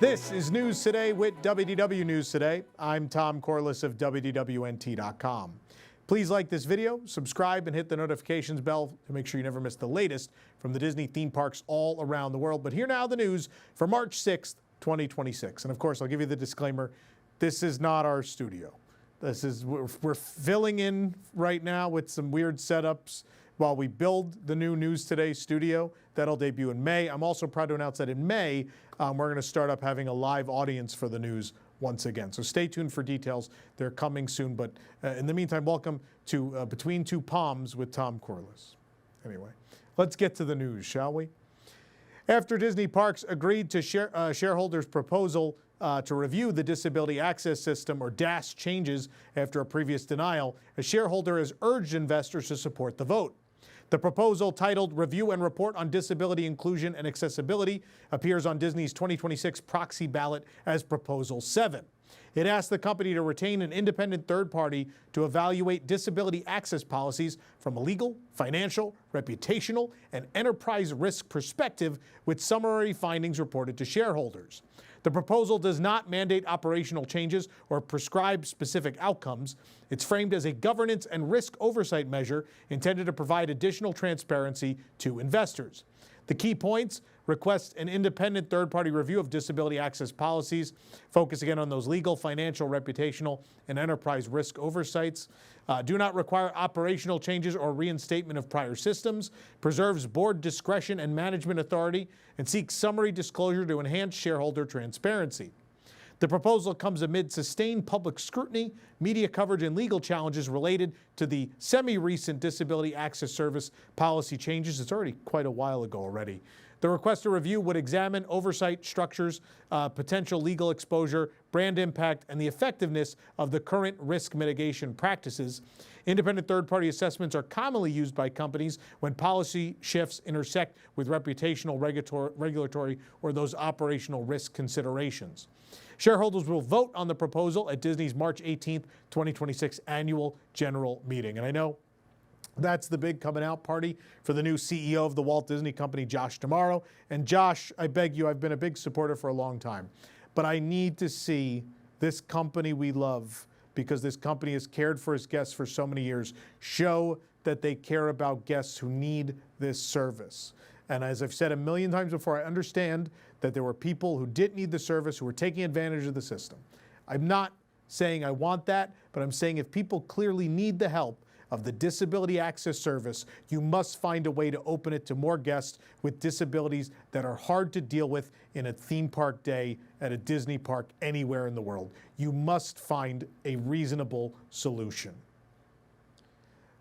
This is News Today with WDW News Today. I'm Tom Corliss of WDWNT.com. Please like this video, subscribe, and hit the notifications bell to make sure you never miss the latest from the Disney theme parks all around the world. But here now the news for March 6th, 2026. And of course, I'll give you the disclaimer. This is not our studio. We're filling in right now with some weird setups while we build the new News Today studio. That'll debut in May. I'm also proud to announce that in May, we're going to start up having a live audience for the news once again. So stay tuned for details. They're coming soon. But in the meantime, welcome to Between Two Palms with Tom Corliss. Anyway, let's get to the news, shall we? After Disney Parks agreed to shareholders' proposal to review the Disability Access System, or DAS, changes after a previous denial, a shareholder has urged investors to support the vote. The proposal, titled Review and Report on Disability Inclusion and Accessibility, appears on Disney's 2026 proxy ballot as Proposal 7. It asks the company to retain an independent third party to evaluate disability access policies from a legal, financial, reputational, and enterprise risk perspective, with summary findings reported to shareholders. The proposal does not mandate operational changes or prescribe specific outcomes. It's framed as a governance and risk oversight measure intended to provide additional transparency to investors. The key points: request an independent third-party review of disability access policies, focus again on those legal, financial, reputational, and enterprise risk oversights, do not require operational changes or reinstatement of prior systems, preserves board discretion and management authority, and seeks summary disclosure to enhance shareholder transparency. The proposal comes amid sustained public scrutiny, media coverage, and legal challenges related to the semi-recent Disability Access Service policy changes. It's already quite a while ago already. The request to review would examine oversight structures, potential legal exposure, brand impact, and the effectiveness of the current risk mitigation practices. Independent third-party assessments are commonly used by companies when policy shifts intersect with reputational, regulatory, or those operational risk considerations. Shareholders will vote on the proposal at Disney's March 18th, 2026 annual general meeting. And I know that's the big coming out party for the new CEO of the Walt Disney Company, Josh D'Amaro. And Josh, I beg you, I've been a big supporter for a long time, but I need to see this company we love, because this company has cared for its guests for so many years, show that they care about guests who need this service. And as I've said a million times before, I understand that there were people who didn't need the service, who were taking advantage of the system. I'm not saying I want that, but I'm saying if people clearly need the help of the Disability Access Service, you must find a way to open it to more guests with disabilities that are hard to deal with in a theme park day at a Disney park anywhere in the world. You must find a reasonable solution.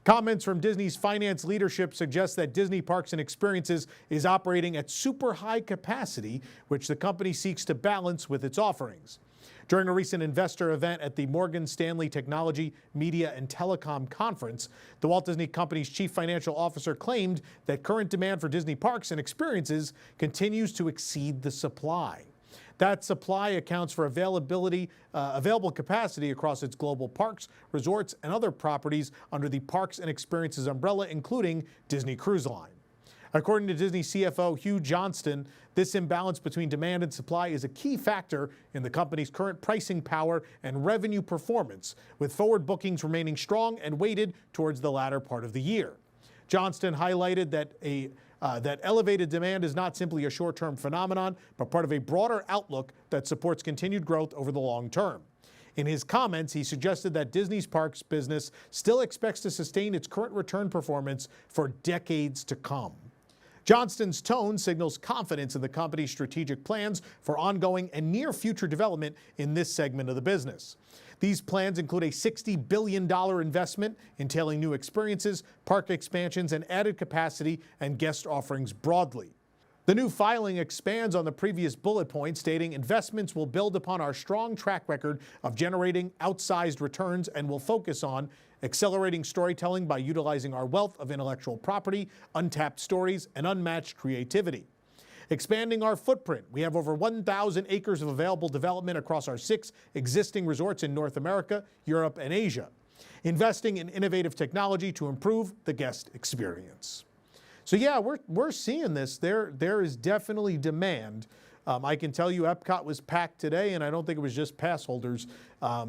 Comments from Disney's finance leadership suggest that Disney Parks and Experiences is operating at super high capacity, which the company seeks to balance with its offerings. During a recent investor event at the Morgan Stanley Technology, Media, and Telecom Conference, the Walt Disney Company's chief financial officer claimed that current demand for Disney Parks and Experiences continues to exceed the supply. That supply accounts for available capacity across its global parks, resorts, and other properties under the Parks and Experiences umbrella, including Disney Cruise Line. According to Disney CFO Hugh Johnston, this imbalance between demand and supply is a key factor in the company's current pricing power and revenue performance, with forward bookings remaining strong and weighted towards the latter part of the year. Johnston highlighted that elevated demand is not simply a short-term phenomenon, but part of a broader outlook that supports continued growth over the long term. In his comments, he suggested that Disney's parks business still expects to sustain its current return performance for decades to come. Johnston's tone signals confidence in the company's strategic plans for ongoing and near-future development in this segment of the business. These plans include a $60 billion investment entailing new experiences, park expansions, and added capacity and guest offerings broadly. The new filing expands on the previous bullet point, stating investments will build upon our strong track record of generating outsized returns and will focus on accelerating storytelling by utilizing our wealth of intellectual property, untapped stories, and unmatched creativity. Expanding our footprint, we have over 1,000 acres of available development across our 6 existing resorts in North America, Europe, and Asia. Investing in innovative technology to improve the guest experience. So yeah, we're seeing this. There is definitely demand I can tell you Epcot was packed today, and I don't think it was just pass holders.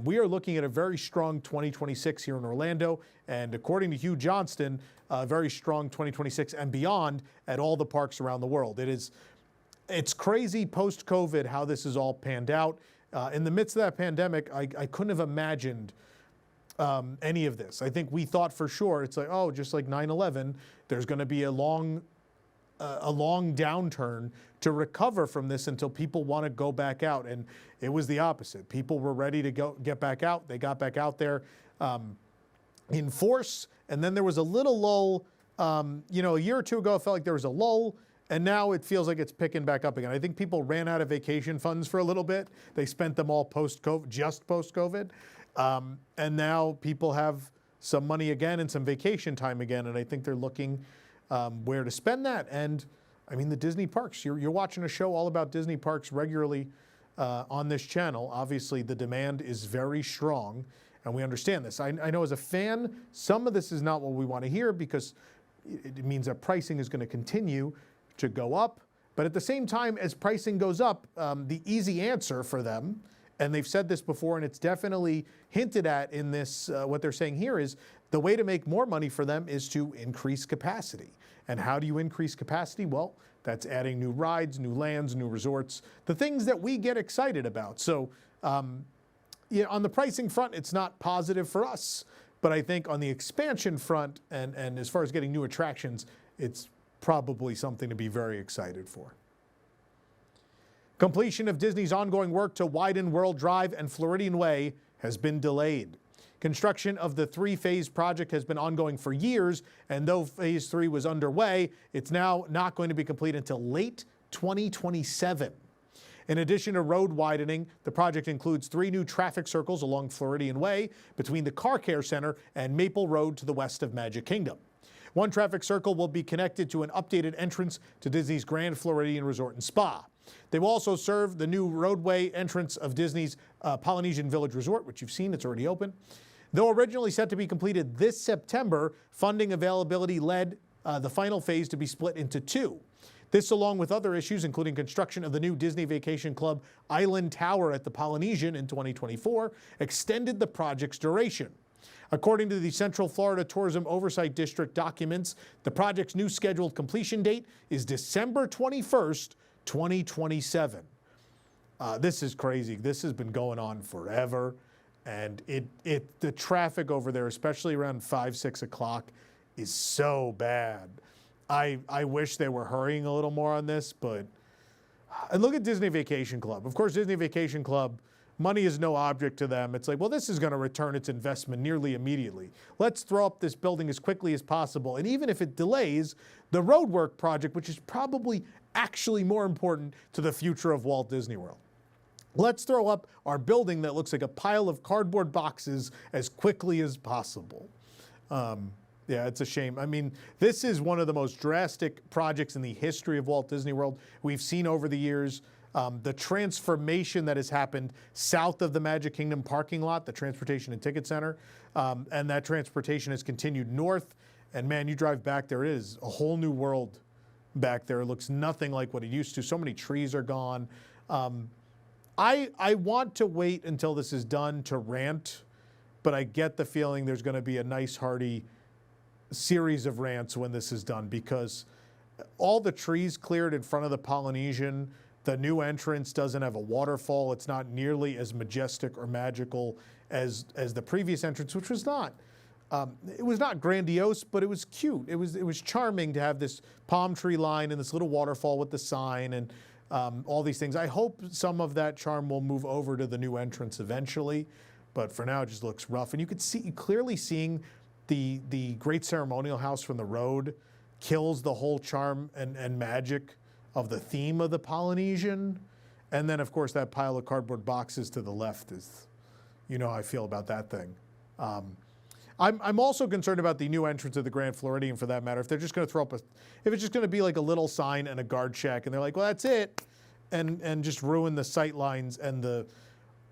We are looking at a very strong 2026 here in Orlando, and according to Hugh Johnston, a very strong 2026 and beyond at all the parks around the world. It's crazy post-COVID how this is all panned out. In the midst of that pandemic, I couldn't have imagined any of this. I think we thought for sure, it's like, oh, just like 9/11, there's going to be a long downturn to recover from this until people want to go back out. And it was the opposite. People were ready to get back out. They got back out there in force. And then there was a little lull. A year or two ago, it felt like there was a lull. And now it feels like it's picking back up again. I think people ran out of vacation funds for a little bit. They spent them all post-COVID, just post-COVID. And now people have some money again and some vacation time again. And I think they're looking where to spend that. And I mean, the Disney parks, you're watching a show all about Disney parks regularly on this channel. Obviously, the demand is very strong, and we understand this. I know as a fan, some of this is not what we want to hear because it means that pricing is going to continue to go up. But at the same time, as pricing goes up, the easy answer for them, and they've said this before, and it's definitely hinted at in this, what they're saying here is, the way to make more money for them is to increase capacity. And how do you increase capacity? Well, that's adding new rides, new lands, new resorts, the things that we get excited about. So on the pricing front, it's not positive for us. But I think on the expansion front and as far as getting new attractions, it's probably something to be very excited for. Completion of Disney's ongoing work to widen World Drive and Floridian Way has been delayed. Construction of the three-phase project has been ongoing for years, and though phase 3 was underway, it's now not going to be complete until late 2027. In addition to road widening, the project includes 3 new traffic circles along Floridian Way between the Car Care Center and Maple Road to the west of Magic Kingdom. One traffic circle will be connected to an updated entrance to Disney's Grand Floridian Resort and Spa. They will also serve the new roadway entrance of Disney's Polynesian Village Resort, which you've seen, it's already open. Though originally set to be completed this September, funding availability led the final phase to be split into 2. This, along with other issues, including construction of the new Disney Vacation Club Island Tower at the Polynesian in 2024, extended the project's duration. According to the Central Florida Tourism Oversight District documents, the project's new scheduled completion date is December 21st, 2027. This is crazy. This has been going on forever. And the traffic over there, especially around 5, 6 o'clock, is so bad. I wish they were hurrying a little more on this, but, and look at Disney Vacation Club. Of course, Disney Vacation Club, money is no object to them. It's like, well, this is going to return its investment nearly immediately. Let's throw up this building as quickly as possible. And even if it delays the roadwork project, which is probably actually more important to the future of Walt Disney World. Let's throw up our building that looks like a pile of cardboard boxes as quickly as possible. Yeah, it's a shame. I mean, this is one of the most drastic projects in the history of Walt Disney World. We've seen over the years the transformation that has happened south of the Magic Kingdom parking lot, the Transportation and Ticket Center, and that transportation has continued north. And man, you drive back there, it is a whole new world back there. It looks nothing like what it used to. So many trees are gone. I want to wait until this is done to rant, but I get the feeling there's going to be a nice hearty series of rants when this is done, because all the trees cleared in front of the Polynesian, the new entrance doesn't have a waterfall. It's not nearly as majestic or magical as the previous entrance, which was not. It was not grandiose, but it was cute. It was charming to have this palm tree line and this little waterfall with the sign and all these things. I hope some of that charm will move over to the new entrance eventually, but for now it just looks rough. And you could see clearly seeing the Great Ceremonial House from the road kills the whole charm and magic of the theme of the Polynesian. And then of course that pile of cardboard boxes to the left is, you know how I feel about that thing. I'm also concerned about the new entrance of the Grand Floridian, for that matter. If they're just going to throw up if it's just going to be like a little sign and a guard shack, and they're like, well, that's it, and just ruin the sight lines and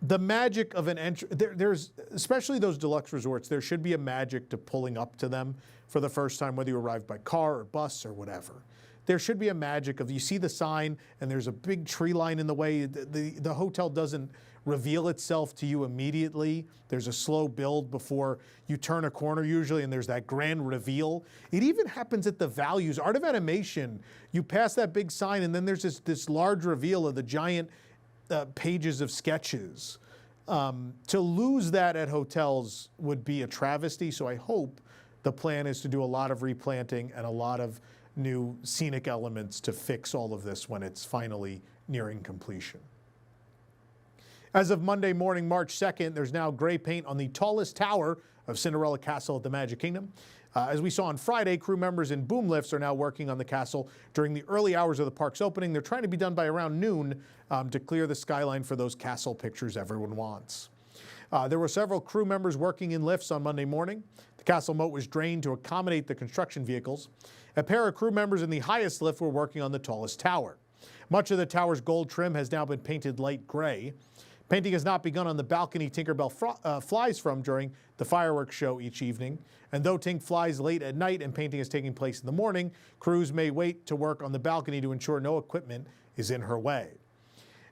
the magic of an entry, there's, especially those deluxe resorts, there should be a magic to pulling up to them for the first time, whether you arrive by car or bus or whatever. There should be a magic of, you see the sign and there's a big tree line in the way. The hotel doesn't reveal itself to you immediately. There's a slow build before you turn a corner usually, and there's that grand reveal. It even happens at the values. Art of Animation, you pass that big sign and then there's this large reveal of the giant pages of sketches. To lose that at hotels would be a travesty, so I hope the plan is to do a lot of replanting and a lot of new scenic elements to fix all of this when it's finally nearing completion. As of Monday morning, March 2nd, there's now gray paint on the tallest tower of Cinderella Castle at the Magic Kingdom. As we saw on Friday, crew members in boom lifts are now working on the castle during the early hours of the park's opening. They're trying to be done by around noon to clear the skyline for those castle pictures everyone wants. There were several crew members working in lifts on Monday morning. The castle moat was drained to accommodate the construction vehicles. A pair of crew members in the highest lift were working on the tallest tower. Much of the tower's gold trim has now been painted light gray. Painting has not begun on the balcony Tinkerbell flies from during the fireworks show each evening. And though Tink flies late at night and painting is taking place in the morning, crews may wait to work on the balcony to ensure no equipment is in her way.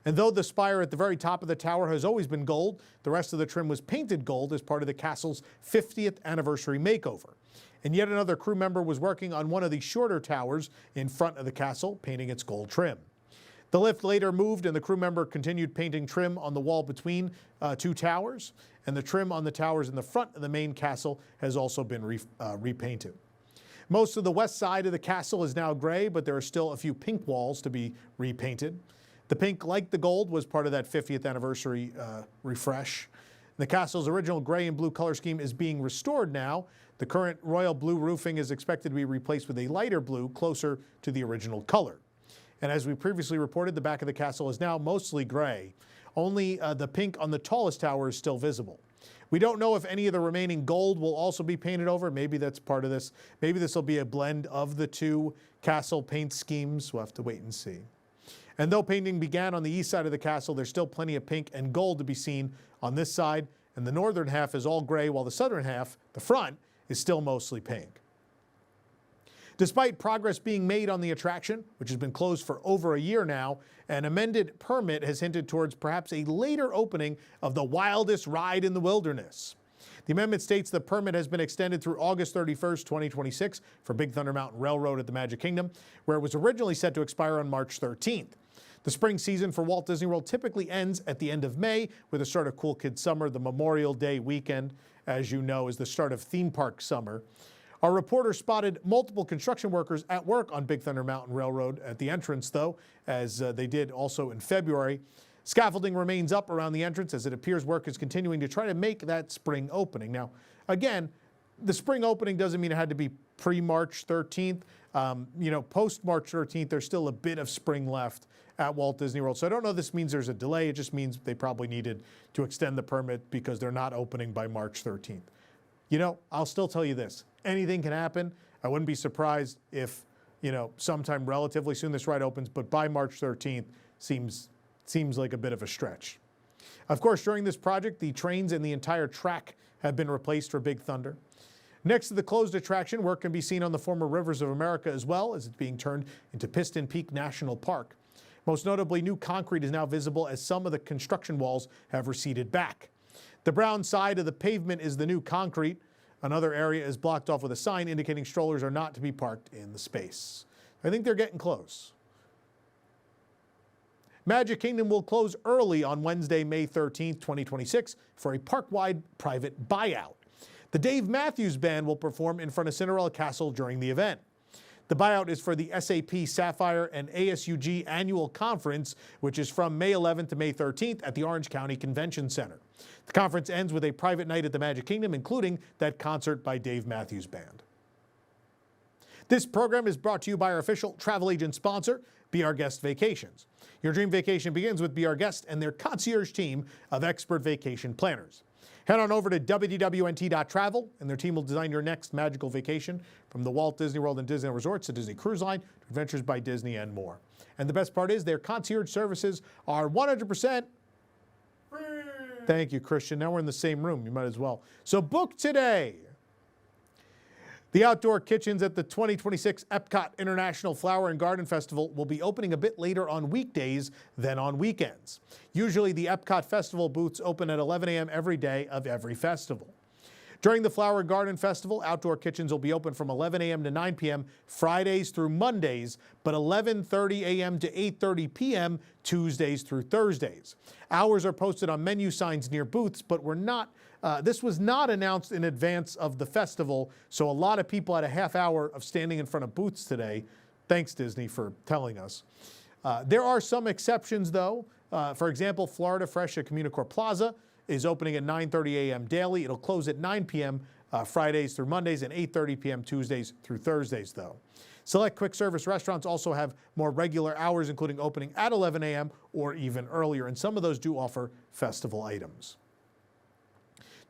And though the spire at the very top of the tower has always been gold, the rest of the trim was painted gold as part of the castle's 50th anniversary makeover. And yet another crew member was working on one of the shorter towers in front of the castle, painting its gold trim. The lift later moved and the crew member continued painting trim on the wall between two towers, and the trim on the towers in the front of the main castle has also been repainted. Most of the west side of the castle is now gray, but there are still a few pink walls to be repainted. The pink, like the gold, was part of that 50th anniversary refresh. The castle's original gray and blue color scheme is being restored now. The current royal blue roofing is expected to be replaced with a lighter blue closer to the original color. And as we previously reported, the back of the castle is now mostly gray. Only the pink on the tallest tower is still visible. We don't know if any of the remaining gold will also be painted over. Maybe that's part of this. Maybe this will be a blend of the two castle paint schemes. We'll have to wait and see. And though painting began on the east side of the castle, there's still plenty of pink and gold to be seen on this side. And the northern half is all gray, while the southern half, the front, is still mostly pink. Despite progress being made on the attraction, which has been closed for over a year now, an amended permit has hinted towards perhaps a later opening of the wildest ride in the wilderness. The amendment states the permit has been extended through August 31st, 2026 for Big Thunder Mountain Railroad at the Magic Kingdom, where it was originally set to expire on March 13th. The spring season for Walt Disney World typically ends at the end of May with the start of Cool Kids Summer. The Memorial Day weekend, as you know, is the start of theme park summer. Our reporter spotted multiple construction workers at work on Big Thunder Mountain Railroad at the entrance, though, as they did also in February. Scaffolding remains up around the entrance as it appears work is continuing to try to make that spring opening. Now, again, the spring opening doesn't mean it had to be pre-March 13th. Post-March 13th, there's still a bit of spring left at Walt Disney World. So I don't know if this means there's a delay. It just means they probably needed to extend the permit because they're not opening by March 13th. I'll still tell you this. Anything can happen. I wouldn't be surprised if, sometime relatively soon this ride opens, but by March 13th seems like a bit of a stretch. Of course, during this project, the trains and the entire track have been replaced for Big Thunder. Next to the closed attraction, work can be seen on the former Rivers of America as well, as it's being turned into Piston Peak National Park. Most notably, new concrete is now visible as some of the construction walls have receded back. The brown side of the pavement is the new concrete. Another area is blocked off with a sign indicating strollers are not to be parked in the space. I think they're getting close. Magic Kingdom will close early on Wednesday, May 13th, 2026 for a park-wide private buyout. The Dave Matthews Band will perform in front of Cinderella Castle during the event. The buyout is for the SAP Sapphire and ASUG Annual Conference, which is from May 11th to May 13th at the Orange County Convention Center. The conference ends with a private night at the Magic Kingdom, including that concert by Dave Matthews Band. This program is brought to you by our official travel agent sponsor, Be Our Guest Vacations. Your dream vacation begins with Be Our Guest and their concierge team of expert vacation planners. Head on over to wwnt.travel, and their team will design your next magical vacation, from the Walt Disney World and Disney Resorts to Disney Cruise Line to Adventures by Disney and more. And the best part is their concierge services are 100% free. Thank you, Christian. Now we're in the same room. You might as well. So book today. The outdoor kitchens at the 2026 EPCOT International Flower and Garden Festival will be opening a bit later on weekdays than on weekends. Usually the EPCOT Festival booths open at 11 a.m. every day of every festival. During the Flower and Garden Festival, outdoor kitchens will be open from 11 a.m. to 9 p.m. Fridays through Mondays, but 11:30 a.m. to 8:30 p.m. Tuesdays through Thursdays. Hours are posted on menu signs near booths, but this was not announced in advance of the festival, so a lot of people had a half hour of standing in front of booths today. Thanks, Disney, for telling us. There are some exceptions, though. For example, Florida Fresh at Communicore Plaza is opening at 9:30 a.m. daily. It'll close at 9 p.m. Fridays through Mondays and 8:30 p.m. Tuesdays through Thursdays, though. Select quick service restaurants also have more regular hours, including opening at 11 a.m. or even earlier, and some of those do offer festival items.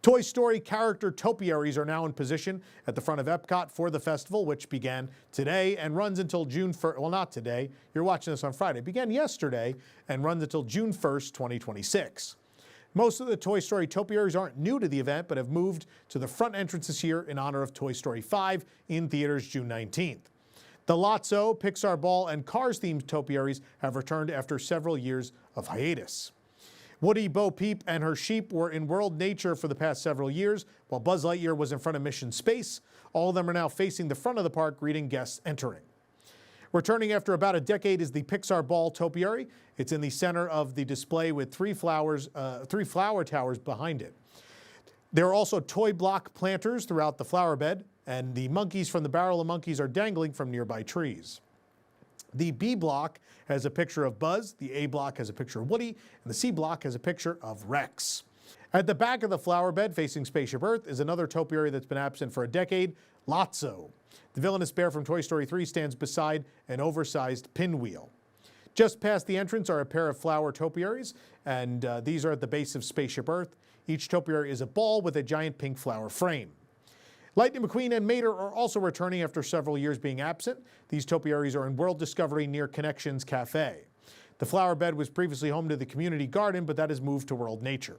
Toy Story character Topiaries are now in position at the front of EPCOT for the festival, which began today and runs until June 1st. Well, not today. You're watching this on Friday. It began yesterday and runs until June 1st, 2026. Most of the Toy Story Topiaries aren't new to the event, but have moved to the front entrance this year in honor of Toy Story 5 in theaters June 19th. The Lotso, Pixar Ball, and Cars-themed Topiaries have returned after several years of hiatus. Woody, Bo Peep, and her sheep were in World Nature for the past several years, while Buzz Lightyear was in front of Mission Space. All of them are now facing the front of the park, greeting guests entering. Returning after about a decade is the Pixar Ball Topiary. It's in the center of the display with three flower towers behind it. There are also toy block planters throughout the flower bed, and the monkeys from the Barrel of Monkeys are dangling from nearby trees. The B block has a picture of Buzz, the A block has a picture of Woody, and the C block has a picture of Rex. At the back of the flower bed facing Spaceship Earth is another topiary that's been absent for a decade, Lotso. The villainous bear from Toy Story 3 stands beside an oversized pinwheel. Just past the entrance are a pair of flower topiaries, and these are at the base of Spaceship Earth. Each topiary is a ball with a giant pink flower frame. Lightning McQueen and Mater are also returning after several years being absent. These topiaries are in World Discovery near Connections Cafe. The flower bed was previously home to the community garden, but that has moved to World Nature.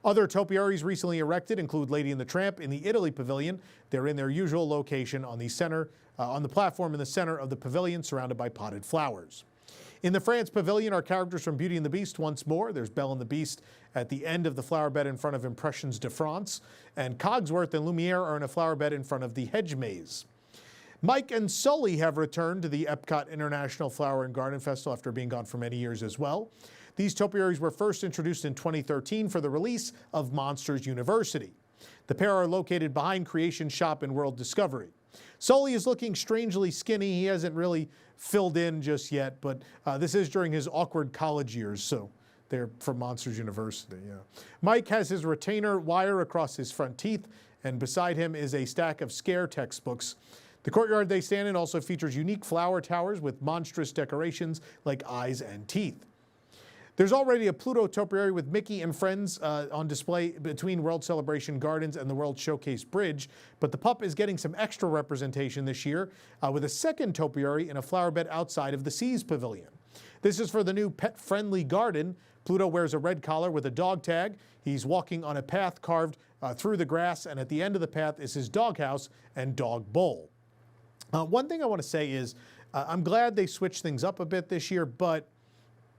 Other topiaries recently erected include Lady and the Tramp in the Italy Pavilion. They're in their usual location on the platform in the center of the pavilion, surrounded by potted flowers. In the France Pavilion are characters from Beauty and the Beast once more. There's Belle and the Beast at the end of the flower bed in front of Impressions de France, and Cogsworth and Lumiere are in a flower bed in front of the Hedge Maze. Mike and Sully have returned to the EPCOT International Flower and Garden Festival after being gone for many years as well. These topiaries were first introduced in 2013 for the release of Monsters University. The pair are located behind Creation Shop in World Discovery. Sully is looking strangely skinny. He hasn't really filled in just yet, but this is during his awkward college years, so they're from Monsters University, yeah. Mike has his retainer wire across his front teeth, and beside him is a stack of scare textbooks. The courtyard they stand in also features unique flower towers with monstrous decorations like eyes and teeth. There's already a Pluto topiary with Mickey and friends on display between World Celebration Gardens and the World Showcase Bridge, but the pup is getting some extra representation this year with a second topiary in a flower bed outside of the Seas Pavilion. This is for the new pet-friendly garden. Pluto wears a red collar with a dog tag. He's walking on a path carved through the grass, and at the end of the path is his doghouse and dog bowl. One thing I want to say is I'm glad they switched things up a bit this year, but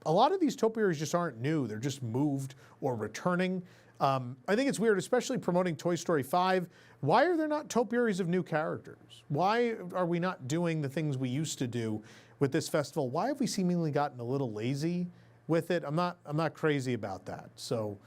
a lot of these topiaries just aren't new. They're just moved or returning. I think it's weird, especially promoting Toy Story 5. Why are there not topiaries of new characters? Why are we not doing the things we used to do with this festival? Why have we seemingly gotten a little lazy with it? I'm not crazy about that. So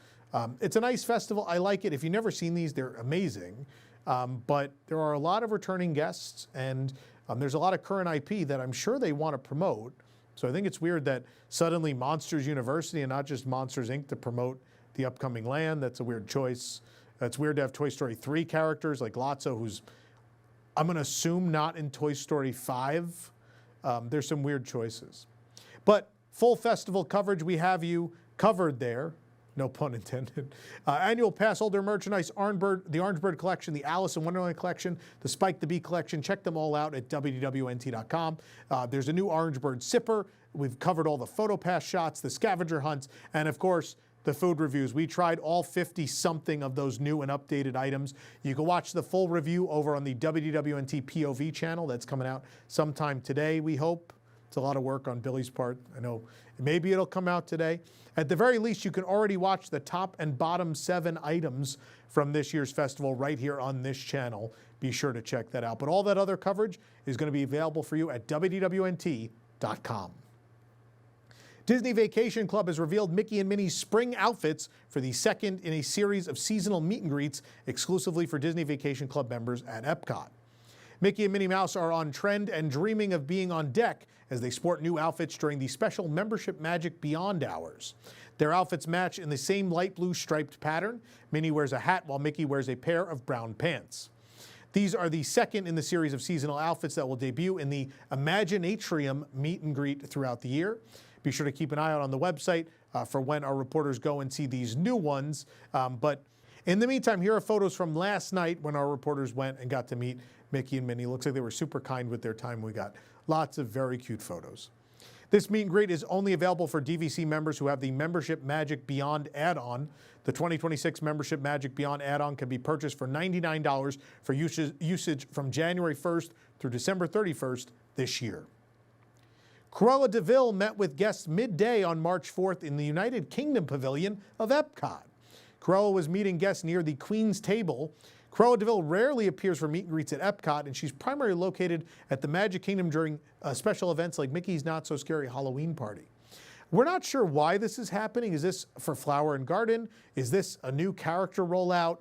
it's a nice festival. I like it. If you've never seen these, they're amazing. But there are a lot of returning guests, and there's a lot of current IP that I'm sure they want to promote. So I think it's weird that suddenly Monsters University and not just Monsters, Inc. to promote the upcoming land. That's a weird choice. It's weird to have Toy Story 3 characters like Lotso, who's, I'm going to assume, not in Toy Story 5. There's some weird choices. But full festival coverage, we have you covered there. No pun intended. Annual pass holder merchandise, the Orange Bird collection, the Alice in Wonderland collection, the Spike the Bee collection. Check them all out at WDWNT.com. There's a new Orange Bird sipper. We've covered all the photo pass shots, the scavenger hunts, and of course, the food reviews. We tried all 50-something of those new and updated items. You can watch the full review over on the WDWNT POV channel. That's coming out sometime today, we hope. It's a lot of work on Billy's part. I know maybe it'll come out today. At the very least, you can already watch the top and bottom 7 items from this year's festival right here on this channel. Be sure to check that out. But all that other coverage is going to be available for you at WDWNT.com. Disney Vacation Club has revealed Mickey and Minnie's spring outfits for the second in a series of seasonal meet and greets exclusively for Disney Vacation Club members at EPCOT. Mickey and Minnie Mouse are on trend and dreaming of being on deck as they sport new outfits during the special Membership Magic Beyond hours. Their outfits match in the same light blue striped pattern. Minnie wears a hat while Mickey wears a pair of brown pants. These are the second in the series of seasonal outfits that will debut in the Imaginatrium meet and greet throughout the year. Be sure to keep an eye out on the website for when our reporters go and see these new ones. But in the meantime, here are photos from last night when our reporters went and got to meet Mickey and Minnie. Looks like they were super kind with their time. We got lots of very cute photos. This meet and greet is only available for DVC members who have the Membership Magic Beyond add-on. The 2026 Membership Magic Beyond add-on can be purchased for $99 for usage from January 1st through December 31st this year. Cruella de Vil met with guests midday on March 4th in the United Kingdom Pavilion of EPCOT. Cruella was meeting guests near the Queen's Table. Cruella de Vil rarely appears for meet and greets at EPCOT, and she's primarily located at the Magic Kingdom during special events like Mickey's Not So Scary Halloween Party. We're not sure why this is happening. Is this for Flower and Garden? Is this a new character rollout?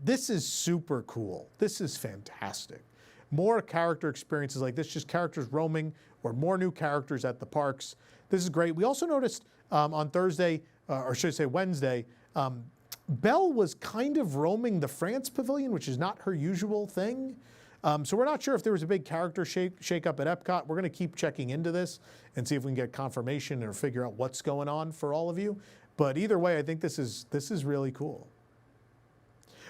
This is super cool. This is fantastic. More character experiences like this, just characters roaming or more new characters at the parks. This is great. We also noticed on Thursday, or should I say Wednesday, Belle was kind of roaming the France Pavilion, which is not her usual thing. So we're not sure if there was a big character shake up at EPCOT. We're going to keep checking into this and see if we can get confirmation or figure out what's going on for all of you. But either way, I think this is really cool.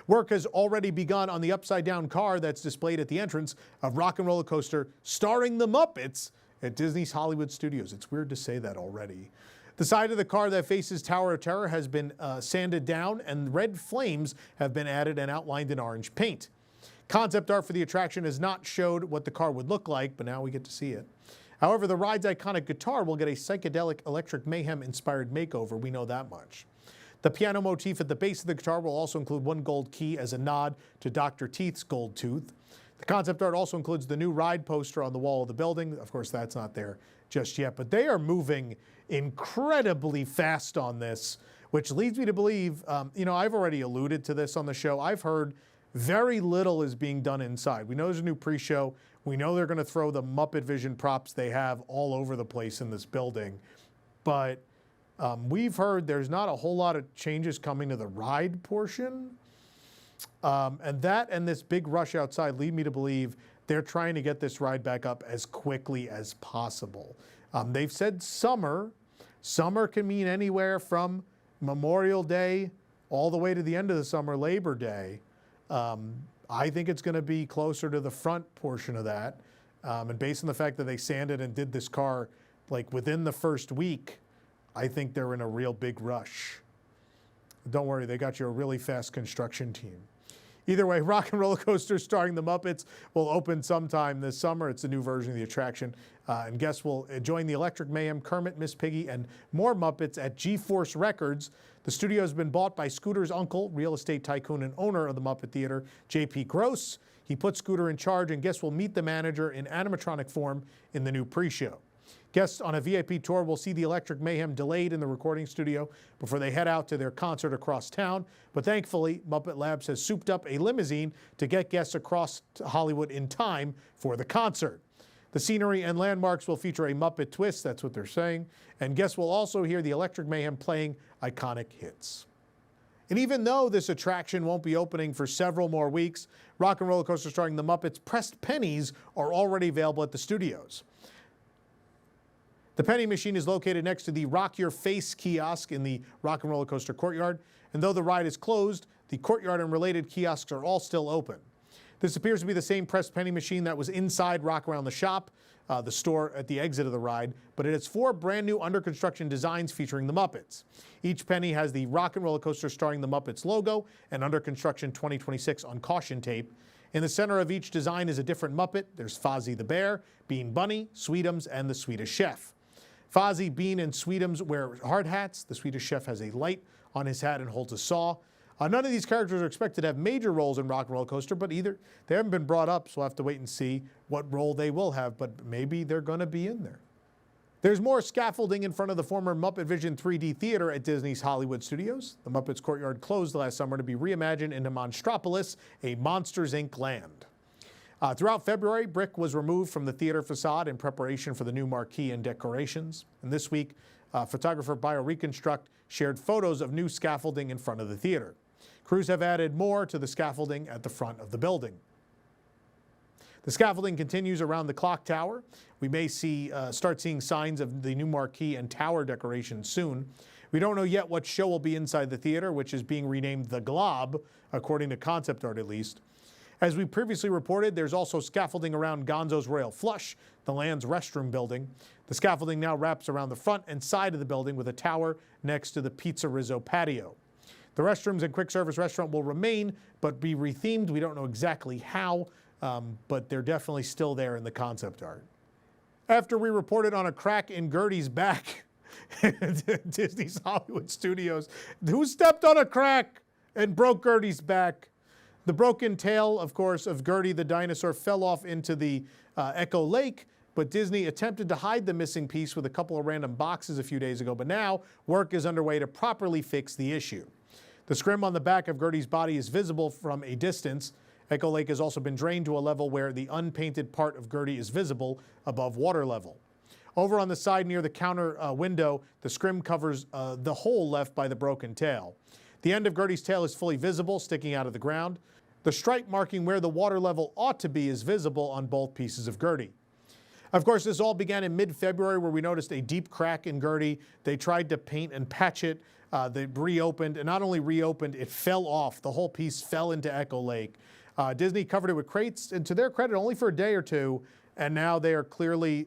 Work has already begun on the upside-down car that's displayed at the entrance of Rock and Roller Coaster starring the Muppets at Disney's Hollywood Studios. It's weird to say that already. The side of the car that faces Tower of Terror has been sanded down, and red flames have been added and outlined in orange paint. Concept art for the attraction has not showed what the car would look like, but now we get to see it. However, the ride's iconic guitar will get a psychedelic Electric Mayhem-inspired makeover. We know that much. The piano motif at the base of the guitar will also include one gold key as a nod to Dr. Teeth's gold tooth. The concept art also includes the new ride poster on the wall of the building. Of course, that's not there just yet, but they are moving incredibly fast on this, which leads me to believe, I've already alluded to this on the show. I've heard very little is being done inside. We know there's a new pre-show. We know they're going to throw the MuppetVision props they have all over the place in this building, but we've heard there's not a whole lot of changes coming to the ride portion. And that and this big rush outside lead me to believe they're trying to get this ride back up as quickly as possible. They've said summer. Summer can mean anywhere from Memorial Day all the way to the end of the summer, Labor Day. I think it's going to be closer to the front portion of that. And based on the fact that they sanded and did this car like within the first week, I think they're in a real big rush. Don't worry, they got you a really fast construction team. Either way, Rock and Roller Coaster starring the Muppets will open sometime this summer. It's a new version of the attraction. And guests will join the Electric Mayhem, Kermit, Miss Piggy, and more Muppets at G-Force Records. The studio has been bought by Scooter's uncle, real estate tycoon and owner of the Muppet Theater, J.P. Gross. He put Scooter in charge, and guests will meet the manager in animatronic form in the new pre-show. Guests on a VIP tour will see the Electric Mayhem delayed in the recording studio before they head out to their concert across town. But thankfully, Muppet Labs has souped up a limousine to get guests across to Hollywood in time for the concert. The scenery and landmarks will feature a Muppet twist, that's what they're saying, and guests will also hear the Electric Mayhem playing iconic hits. And even though this attraction won't be opening for several more weeks, Rock and Roller Coaster starring the Muppets pressed pennies are already available at the studios. The penny machine is located next to the Rock Your Face kiosk in the Rock and Roller Coaster courtyard, and though the ride is closed, the courtyard and related kiosks are all still open. This appears to be the same pressed penny machine that was inside Rock Around the Shop, the store at the exit of the ride, but it has 4 brand new under construction designs featuring the Muppets. Each penny has the Rock and Roller Coaster starring the Muppets logo and under construction 2026 on caution tape. In the center of each design is a different Muppet. There's Fozzie the Bear, Bean Bunny, Sweetums, and the Swedish Chef. Fozzie, Bean, and Sweetums wear hard hats. The Swedish Chef has a light on his hat and holds a saw. None of these characters are expected to have major roles in Rock and Roller Coaster, but either they haven't been brought up, so we'll have to wait and see what role they will have, but maybe they're going to be in there. There's more scaffolding in front of the former MuppetVision 3D theater at Disney's Hollywood Studios. The Muppets Courtyard closed last summer to be reimagined into Monstropolis, a Monsters, Inc. land. Throughout February, brick was removed from the theater facade in preparation for the new marquee and decorations. And this week, photographer BioReconstruct shared photos of new scaffolding in front of the theater. Crews have added more to the scaffolding at the front of the building. The scaffolding continues around the clock tower. We may start seeing signs of the new marquee and tower decoration soon. We don't know yet what show will be inside the theater, which is being renamed The Glob, according to concept art at least. As we previously reported, there's also scaffolding around Gonzo's Royal Flush, the land's restroom building. The scaffolding now wraps around the front and side of the building with a tower next to the Pizza Rizzo patio. The restrooms and quick service restaurant will remain, but be rethemed. We don't know exactly how, but they're definitely still there in the concept art. After we reported on a crack in Gertie's back at Disney's Hollywood Studios, who stepped on a crack and broke Gertie's back? The broken tail, of course, of Gertie the dinosaur fell off into the Echo Lake, but Disney attempted to hide the missing piece with a couple of random boxes a few days ago, but now work is underway to properly fix the issue. The scrim on the back of Gertie's body is visible from a distance. Echo Lake has also been drained to a level where the unpainted part of Gertie is visible above water level. Over on the side near the counter window, the scrim covers the hole left by the broken tail. The end of Gertie's tail is fully visible, sticking out of the ground. The stripe marking where the water level ought to be is visible on both pieces of Gertie. Of course, this all began in mid-February where we noticed a deep crack in Gertie. They tried to paint and patch it. They reopened, and not only reopened, it fell off. The whole piece fell into Echo Lake. Disney covered it with crates, and to their credit, only for a day or two, and now they are clearly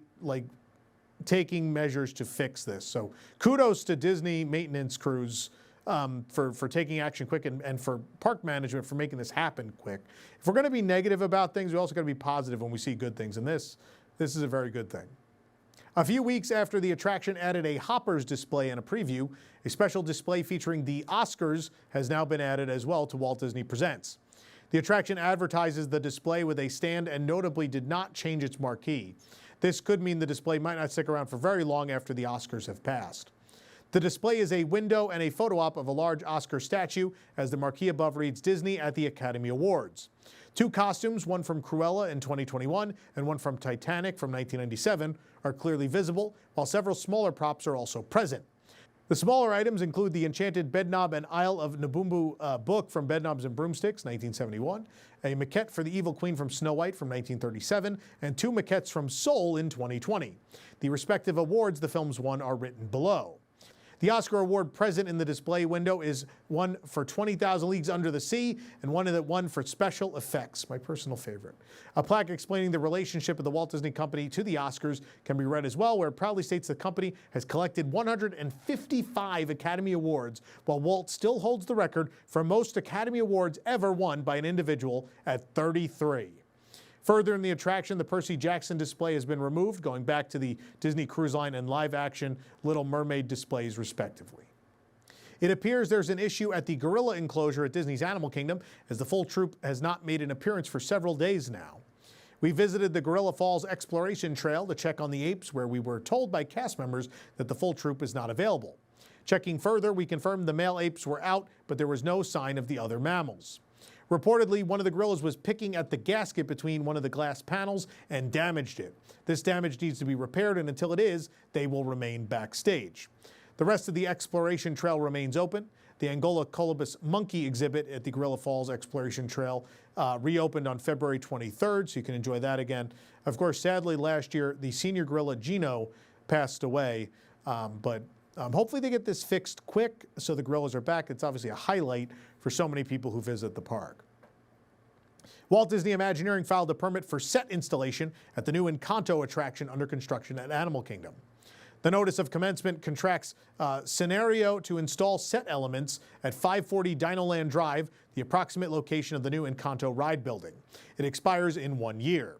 taking measures to fix this. So kudos to Disney maintenance crews for taking action quick and for park management for making this happen quick. If we're going to be negative about things, we also got to be positive when we see good things, and this is a very good thing. A few weeks after the attraction added a Hoppers display and a preview, a special display featuring the Oscars has now been added as well to Walt Disney Presents. The attraction advertises the display with a stand and notably did not change its marquee. This could mean the display might not stick around for very long after the Oscars have passed. The display is a window and a photo op of a large Oscar statue as the marquee above reads Disney at the Academy Awards. 2 costumes, one from Cruella in 2021 and one from Titanic from 1997, are clearly visible, while several smaller props are also present. The smaller items include the Enchanted Bedknob and Isle of Nabumbu book from Bedknobs and Broomsticks, 1971, a maquette for the Evil Queen from Snow White from 1937, and 2 maquettes from Soul in 2020. The respective awards the films won are written below. The Oscar award present in the display window is one for 20,000 Leagues Under the Sea and one for special effects, my personal favorite. A plaque explaining the relationship of the Walt Disney Company to the Oscars can be read as well, where it proudly states the company has collected 155 Academy Awards, while Walt still holds the record for most Academy Awards ever won by an individual at 33. Further in the attraction, the Percy Jackson display has been removed, going back to the Disney Cruise Line and live-action Little Mermaid displays, respectively. It appears there's an issue at the gorilla enclosure at Disney's Animal Kingdom, as the full troupe has not made an appearance for several days now. We visited the Gorilla Falls Exploration Trail to check on the apes, where we were told by cast members that the full troupe is not available. Checking further, we confirmed the male apes were out, but there was no sign of the other mammals. Reportedly, one of the gorillas was picking at the gasket between one of the glass panels and damaged it. This damage needs to be repaired, and until it is, they will remain backstage. The rest of the exploration trail remains open. The Angola colobus monkey exhibit at the Gorilla Falls Exploration Trail reopened on February 23rd, so you can enjoy that again. Of course, sadly, last year, the senior gorilla Gino passed away, but hopefully they get this fixed quick so the gorillas are back. It's obviously a highlight for so many people who visit the park. Walt Disney Imagineering filed a permit for set installation at the new Encanto attraction under construction at Animal Kingdom. The notice of commencement contracts Scenario to install set elements at 540 Dinoland Drive, the approximate location of the new Encanto ride building. It expires in 1 year.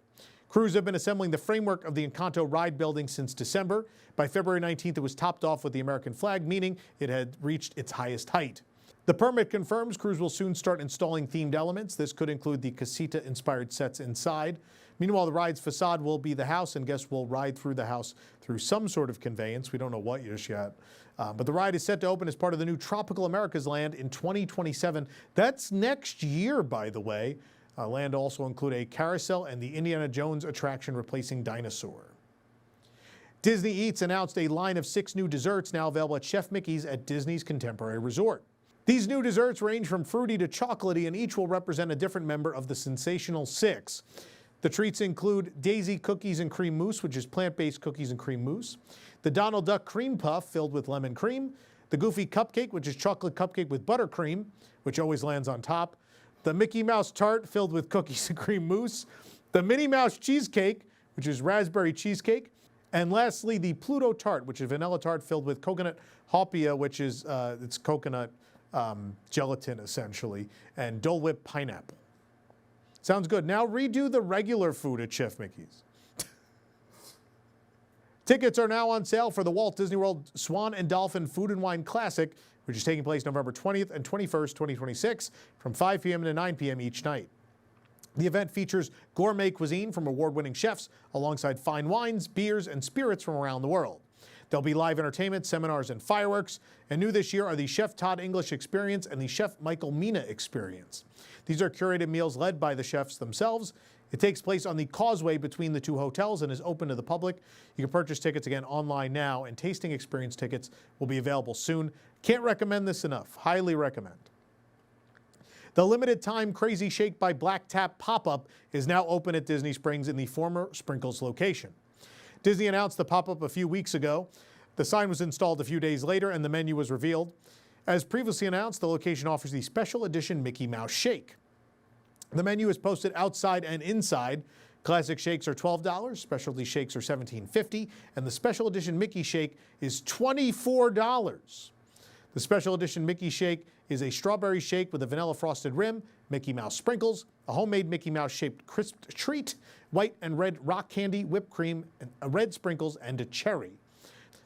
Crews have been assembling the framework of the Encanto ride building since December. By February 19th, it was topped off with the American flag, meaning it had reached its highest height. The permit confirms crews will soon start installing themed elements. This could include the casita-inspired sets inside. Meanwhile, the ride's facade will be the house, and guests will ride through the house through some sort of conveyance. We don't know what just yet. But the ride is set to open as part of the new Tropical America's Land in 2027. That's next year, by the way. Land will also include a carousel and the Indiana Jones attraction replacing Dinosaur. Disney Eats announced a line of 6 new desserts now available at Chef Mickey's at Disney's Contemporary Resort. These new desserts range from fruity to chocolatey, and each will represent a different member of the Sensational Six. The treats include Daisy Cookies and Cream Mousse, which is plant-based cookies and cream mousse, the Donald Duck Cream Puff filled with lemon cream, the Goofy Cupcake, which is chocolate cupcake with buttercream, which always lands on top, the Mickey Mouse Tart filled with cookies and cream mousse, the Minnie Mouse Cheesecake, which is raspberry cheesecake, and lastly, the Pluto Tart, which is vanilla tart filled with coconut hopia, which is it's coconut gelatin, essentially, and Dole Whip pineapple. Sounds good. Now redo the regular food at Chef Mickey's. Tickets are now on sale for the Walt Disney World Swan and Dolphin Food and Wine Classic, which is taking place November 20th and 21st, 2026, from 5 p.m. to 9 p.m. each night. The event features gourmet cuisine from award-winning chefs, alongside fine wines, beers, and spirits from around the world. There'll be live entertainment, seminars, and fireworks. And new this year are the Chef Todd English Experience and the Chef Michael Mina Experience. These are curated meals led by the chefs themselves. It takes place on the causeway between the 2 hotels and is open to the public. You can purchase tickets again online now, and tasting experience tickets will be available soon. Can't recommend this enough. Highly recommend. The limited time CrazyShake by Black Tap pop-up is now open at Disney Springs in the former Sprinkles location. Disney announced the pop-up a few weeks ago. The sign was installed a few days later and the menu was revealed. As previously announced, the location offers the special edition Mickey Mouse Shake. The menu is posted outside and inside. Classic shakes are $12, specialty shakes are $17.50, and the special edition Mickey Shake is $24. The special edition Mickey Shake is a strawberry shake with a vanilla frosted rim, Mickey Mouse sprinkles, a homemade Mickey Mouse shaped crisp treat, white and red rock candy, whipped cream, red sprinkles, and a cherry.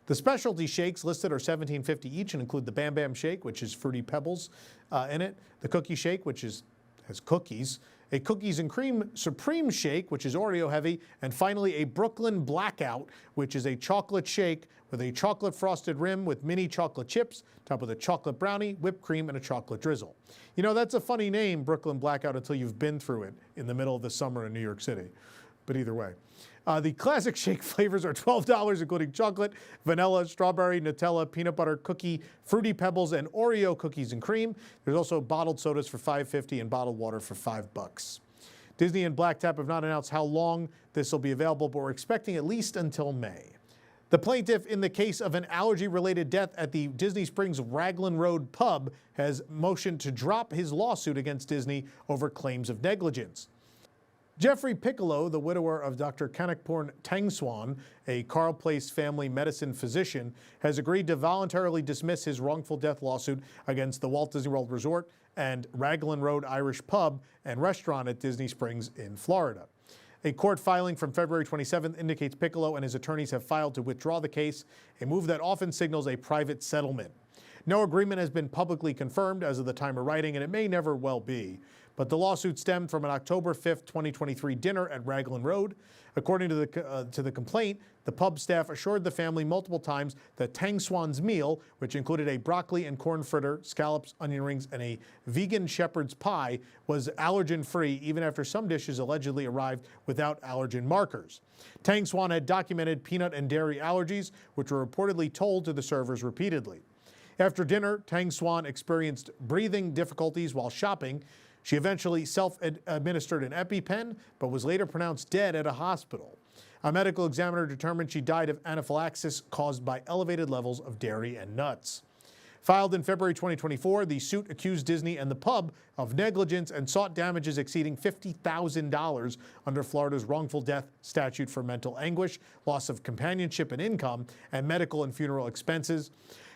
The specialty shakes listed are $17.50 each and include the Bam Bam Shake, which is Fruity Pebbles in it, the Cookie Shake, which has cookies, a Cookies and Cream Supreme Shake, which is Oreo heavy, and finally a Brooklyn Blackout, which is a chocolate shake with a chocolate frosted rim with mini chocolate chips, topped with a chocolate brownie, whipped cream, and a chocolate drizzle. You know, that's a funny name, Brooklyn Blackout, until you've been through it in the middle of the summer in New York City. But either way. The classic shake flavors are $12, including chocolate, vanilla, strawberry, Nutella, peanut butter, cookie, Fruity Pebbles, and Oreo cookies and cream. There's also bottled sodas for $5.50 and bottled water for $5. Disney and Black Tap have not announced how long this will be available, but we're expecting at least until May. The plaintiff in the case of an allergy-related death at the Disney Springs Raglan Road pub has motioned to drop his lawsuit against Disney over claims of negligence. Jeffrey Piccolo, the widower of Dr. Kanakporn Tangswan, a Carl Place family medicine physician, has agreed to voluntarily dismiss his wrongful death lawsuit against the Walt Disney World Resort and Raglan Road Irish pub and restaurant at Disney Springs in Florida. A court filing from February 27th indicates Piccolo and his attorneys have filed to withdraw the case, a move that often signals a private settlement. No agreement has been publicly confirmed as of the time of writing, and it may never well be. But the lawsuit stemmed from an October 5th, 2023 dinner at Raglan Road. According to the complaint, the pub staff assured the family multiple times that Tang Swan's meal, which included a broccoli and corn fritter, scallops, onion rings, and a vegan shepherd's pie, was allergen-free even after some dishes allegedly arrived without allergen markers. Tang Swan had documented peanut and dairy allergies, which were reportedly told to the servers repeatedly. After dinner, Tang Swan experienced breathing difficulties while shopping. She eventually self-administered an EpiPen, but was later pronounced dead at a hospital. A medical examiner determined she died of anaphylaxis caused by elevated levels of dairy and nuts. Filed in February 2024, the suit accused Disney and the pub of negligence and sought damages exceeding $50,000 under Florida's wrongful death statute for mental anguish, loss of companionship and income, and medical and funeral expenses.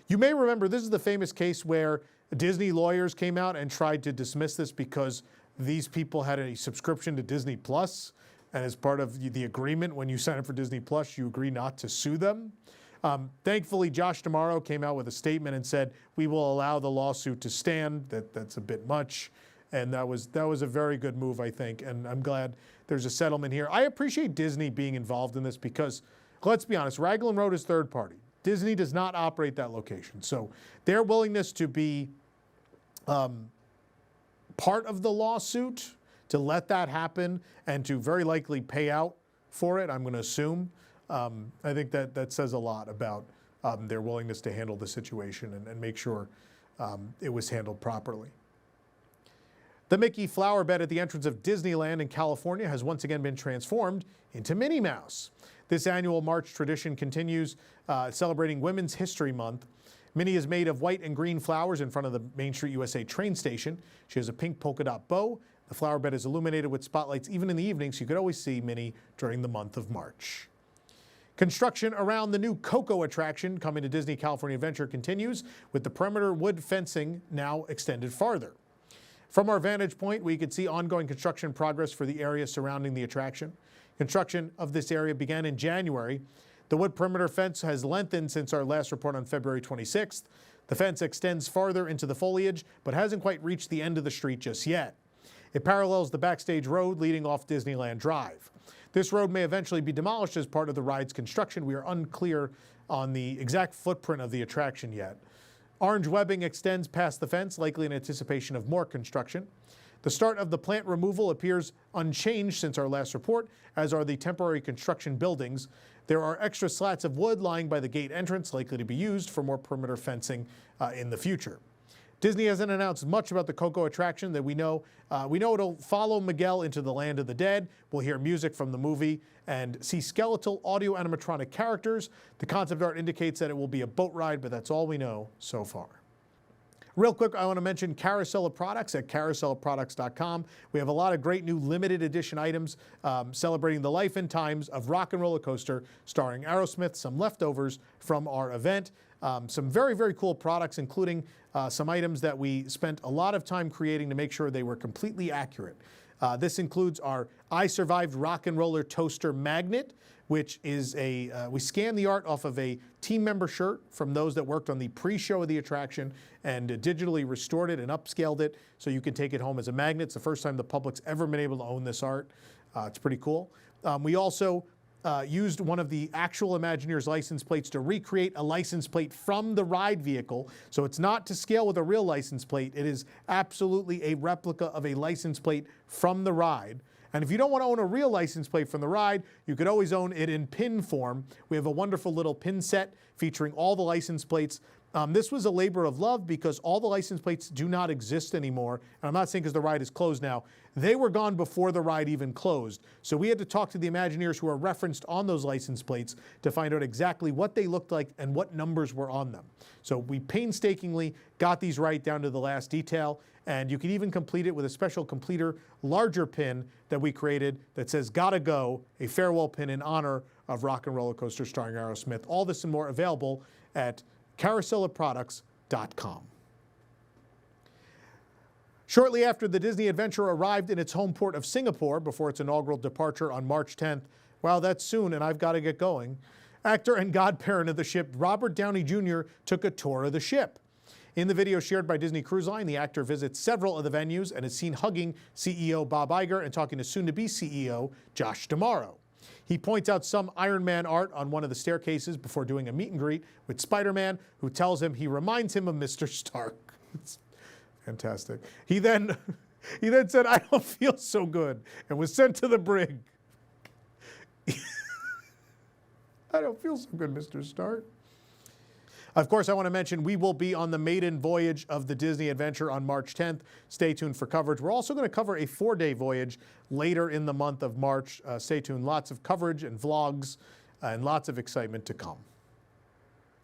You may remember this is the famous case where Disney lawyers came out and tried to dismiss this because these people had a subscription to Disney Plus, and as part of the agreement, when you sign up for Disney Plus, you agree not to sue them. Thankfully, Josh D'Amaro came out with a statement and said, we will allow the lawsuit to stand. That's a bit much. And that was a very good move, I think. And I'm glad there's a settlement here. I appreciate Disney being involved in this because, let's be honest, Raglan Road is third party. Disney does not operate that location. So their willingness to be part of the lawsuit, to let that happen, and to very likely pay out for it, I'm going to assume, I think that says a lot about their willingness to handle the situation and make sure it was handled properly. The Mickey flower bed at the entrance of Disneyland in California has once again been transformed into Minnie Mouse. This annual March tradition continues, celebrating Women's History Month. Minnie is made of white and green flowers in front of the Main Street USA train station. She has a pink polka dot bow. The flower bed is illuminated with spotlights even in the evening, so you could always see Minnie during the month of March. Construction around the new Coco attraction coming to Disney California Adventure continues, with the perimeter wood fencing now extended farther. From our vantage point, we could see ongoing construction progress for the area surrounding the attraction. Construction of this area began in January. The wood perimeter fence has lengthened since our last report on February 26th. The fence extends farther into the foliage, but hasn't quite reached the end of the street just yet. It parallels the backstage road leading off Disneyland Drive. This road may eventually be demolished as part of the ride's construction. We are unclear on the exact footprint of the attraction yet. Orange webbing extends past the fence, likely in anticipation of more construction. The start of the plant removal appears unchanged since our last report, as are the temporary construction buildings. There are extra slats of wood lying by the gate entrance, likely to be used for more perimeter fencing in the future. Disney hasn't announced much about the Coco attraction that we know. We know it'll follow Miguel into the land of the dead. We'll hear music from the movie and see skeletal audio animatronic characters. The concept art indicates that it will be a boat ride, but that's all we know so far. Real quick, I want to mention Carousel of Products at carouselofproducts.com. We have a lot of great new limited edition items celebrating the life and times of Rock and Roller Coaster starring Aerosmith, some leftovers from our event. Some very, very cool products, including some items that we spent a lot of time creating to make sure they were completely accurate. This includes our I Survived Rock and Roller Toaster Magnet, which is we scanned the art off of a team member shirt from those that worked on the pre-show of the attraction and digitally restored it and upscaled it so you can take it home as a magnet. It's the first time the public's ever been able to own this art. It's pretty cool. We also used one of the actual Imagineers license plates to recreate a license plate from the ride vehicle. So it's not to scale with a real license plate. It is absolutely a replica of a license plate from the ride. And if you don't want to own a real license plate from the ride, you could always own it in pin form. We have a wonderful little pin set featuring all the license plates. This was a labor of love because all the license plates do not exist anymore. And I'm not saying because the ride is closed now. They were gone before the ride even closed. So we had to talk to the Imagineers who are referenced on those license plates to find out exactly what they looked like and what numbers were on them. So we painstakingly got these right down to the last detail. And you can even complete it with a special completer larger pin that we created that says "Gotta Go," a farewell pin in honor of Rock and Roller Coaster starring Aerosmith. All this and more available at carouselofproducts.com. Shortly after the Disney Adventure arrived in its home port of Singapore before its inaugural departure on March 10th, wow, that's soon and I've got to get going, actor and godparent of the ship Robert Downey Jr. took a tour of the ship. In the video shared by Disney Cruise Line, the actor visits several of the venues and is seen hugging CEO Bob Iger and talking to soon-to-be CEO Josh D'Amaro. He points out some Iron Man art on one of the staircases before doing a meet and greet with Spider-Man, who tells him he reminds him of Mr. Stark. It's fantastic. He then said, "I don't feel so good," and was sent to the brig. I don't feel so good, Mr. Stark. Of course, I want to mention we will be on the maiden voyage of the Disney Adventure on March 10th. Stay tuned for coverage. We're also going to cover a 4-day voyage later in the month of March. Stay tuned. Lots of coverage and vlogs and lots of excitement to come.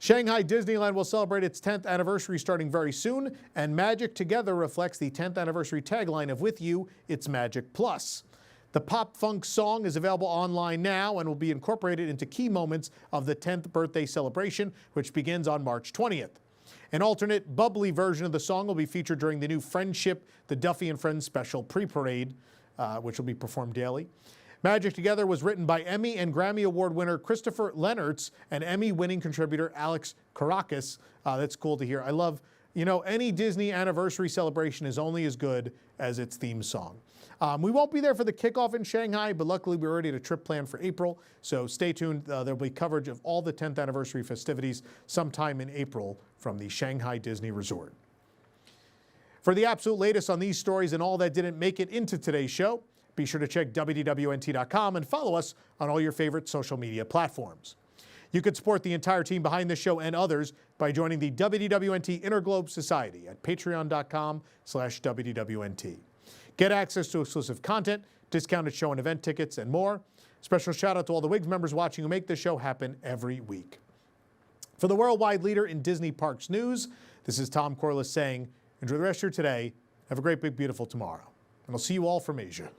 Shanghai Disneyland will celebrate its 10th anniversary starting very soon, and Magic Together reflects the 10th anniversary tagline of With You, It's Magic Plus. The pop-funk song is available online now and will be incorporated into key moments of the 10th birthday celebration, which begins on March 20th. An alternate, bubbly version of the song will be featured during the new Friendship, the Duffy and Friends special pre-parade, which will be performed daily. Magic Together was written by Emmy and Grammy Award winner Christopher Lennertz and Emmy-winning contributor Alex Karakis. That's cool to hear. I love, any Disney anniversary celebration is only as good as its theme song. We won't be there for the kickoff in Shanghai, but luckily we're already at a trip planned for April, so stay tuned. There'll be coverage of all the 10th anniversary festivities sometime in April from the Shanghai Disney Resort. For the absolute latest on these stories and all that didn't make it into today's show, be sure to check WDWNT.com and follow us on all your favorite social media platforms. You can support the entire team behind this show and others by joining the WDWNT Interglobe Society at patreon.com/WDWNT. Get access to exclusive content, discounted show and event tickets, and more. Special shout out to all the WIGS members watching who make this show happen every week. For the worldwide leader in Disney Parks news, this is Tom Corliss saying, enjoy the rest of your today. Have a great, big, beautiful tomorrow. And I'll see you all from Asia.